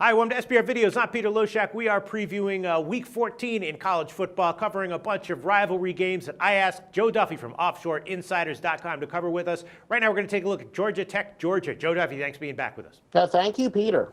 Hi, welcome to SBR Videos. I'm Peter Loshak. We are previewing Week 14 in college football, covering a bunch of rivalry games that I asked Joe Duffy from OffshoreInsiders.com to cover with us. Right now, we're going to take a look at Georgia Tech, Georgia. Joe Duffy, thanks for being back with us. Thank you, Peter.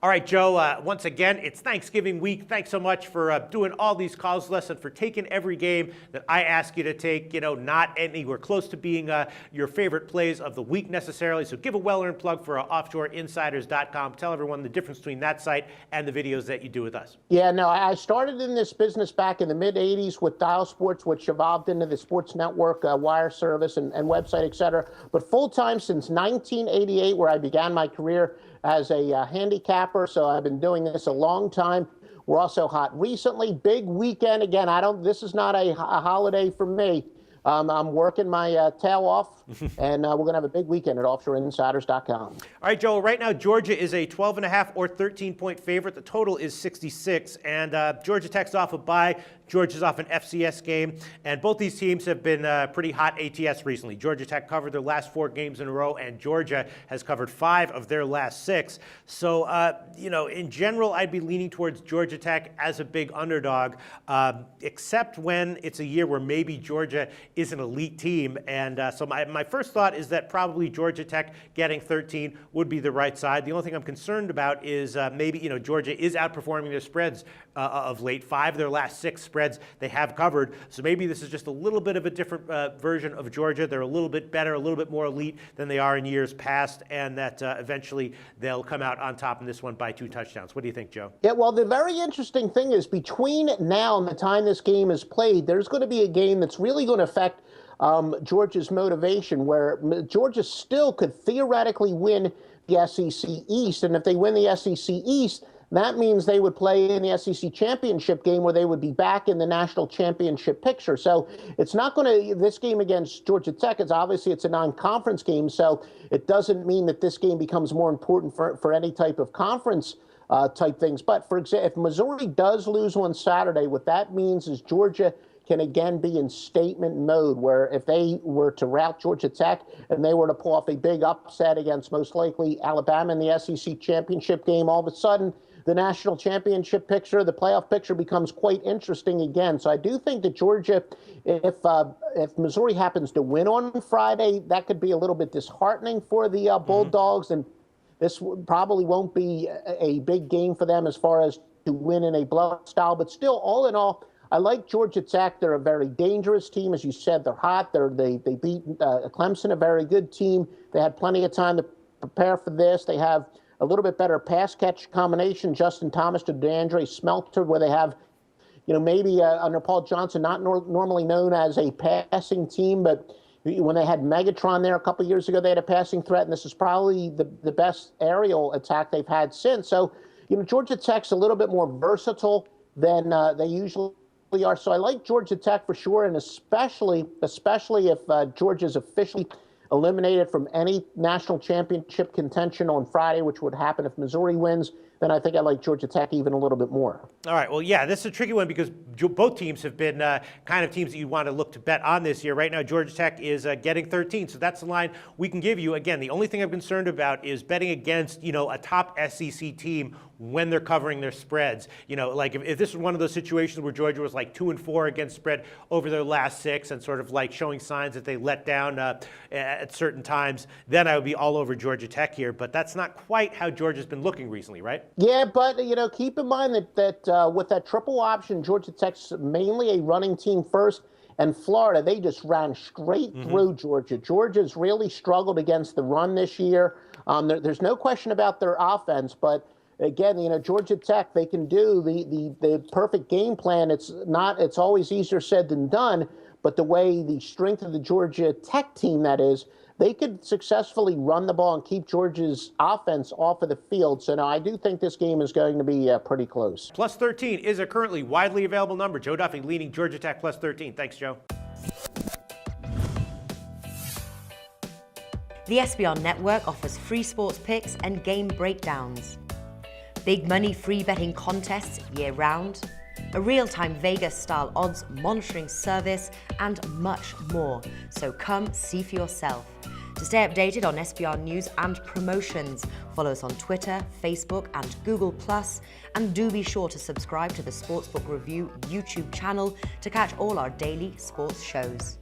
All right, Joe, once again, it's Thanksgiving week. Thanks so much for doing all these calls with us and for taking every game that I ask you to take, not anywhere close to being your favorite plays of the week necessarily. So give a well-earned plug for OffshoreInsiders.com. Tell everyone the difference between that site and the videos that you do with us. Yeah, no, I started in this business back in the mid-'80s with Dial Sports, which evolved into the Sports Network wire service and website, et cetera. But full-time since 1988, where I began my career as a handicapper, so I've been doing this a long time. We're also hot recently. Big weekend again. This is not a holiday for me. I'm working my tail off, and we're going to have a big weekend at OffshoreInsiders.com. All right, Joel, right now Georgia is a 12.5 or 13-point favorite. The total is 66, and Georgia Tech's off a bye. Georgia's off an FCS game, and both these teams have been pretty hot ATS recently. Georgia Tech covered their last 4 games in a row, and Georgia has covered 5 of their last 6. So, in general, I'd be leaning towards Georgia Tech as a big underdog, except when it's a year where maybe Georgia is an elite team. And so my first thought is that probably Georgia Tech getting 13 would be the right side. The only thing I'm concerned about is maybe, Georgia is outperforming their spreads of late. 5 of their last 6 spreads they have covered. So maybe this is just a little bit of a different version of Georgia. They're a little bit better, a little bit more elite than they are in years past, and that eventually they'll come out on top in this one by 2 touchdowns. What do you think, Joe? Yeah, well, the very interesting thing is between now and the time this game is played, there's going to be a game that's really going to affect Georgia's motivation, where Georgia still could theoretically win the SEC East. And if they win the SEC East, that means they would play in the SEC championship game where they would be back in the national championship picture. So it's not going to, this game against Georgia Tech, it's a non-conference game. So it doesn't mean that this game becomes more important for any type of conference type things. But for example, if Missouri does lose on Saturday, what that means is Georgia can again be in statement mode, where if they were to rout Georgia Tech and they were to pull off a big upset against most likely Alabama in the SEC championship game, all of a sudden the national championship picture, the playoff picture becomes quite interesting again. So I do think that Georgia, if Missouri happens to win on Friday, that could be a little bit disheartening for the Bulldogs, and this probably won't be a big game for them as far as to win in a blowout style. But still, all in all, I like Georgia Tech. They're a very dangerous team. As you said, they're hot. They beat Clemson, a very good team. They had plenty of time to prepare for this. They have a little bit better pass catch combination, Justin Thomas to DeAndre Smelter, where they have, maybe under Paul Johnson, not normally known as a passing team, but when they had Megatron there a couple years ago, they had a passing threat, and this is probably the best aerial attack they've had since. So, Georgia Tech's a little bit more versatile than they usually are. So I like Georgia Tech for sure, and especially if Georgia's officially eliminated from any national championship contention on Friday, which would happen if Missouri wins, then I think I like Georgia Tech even a little bit more. All right. Well, yeah, this is a tricky one because both teams have been kind of teams that you want to look to bet on this year. Right now, Georgia Tech is getting 13, so that's the line we can give you. Again, the only thing I'm concerned about is betting against, a top SEC team when they're covering their spreads. Like if this was one of those situations where Georgia was like 2-4 against spread over their last 6 and sort of like showing signs that they let down at certain times, then I would be all over Georgia Tech here. But that's not quite how Georgia's been looking recently, right? Yeah, but, keep in mind that with that triple option, Georgia Tech's mainly a running team first, and Florida, they just ran straight through Georgia. Georgia's really struggled against the run this year. There's no question about their offense, but again, Georgia Tech, they can do the perfect game plan. It's always easier said than done, but the way the strength of the Georgia Tech team, that is, they could successfully run the ball and keep Georgia's offense off of the field. So, no, I do think this game is going to be pretty close. Plus 13 is a currently widely available number. Joe Duffy leading Georgia Tech plus 13. Thanks, Joe. The SBR Network offers free sports picks and game breakdowns, big money free betting contests year-round, a real-time Vegas-style odds monitoring service, and much more. So come see for yourself. To stay updated on SBR news and promotions, follow us on Twitter, Facebook, and Google+, and do be sure to subscribe to the Sportsbook Review YouTube channel to catch all our daily sports shows.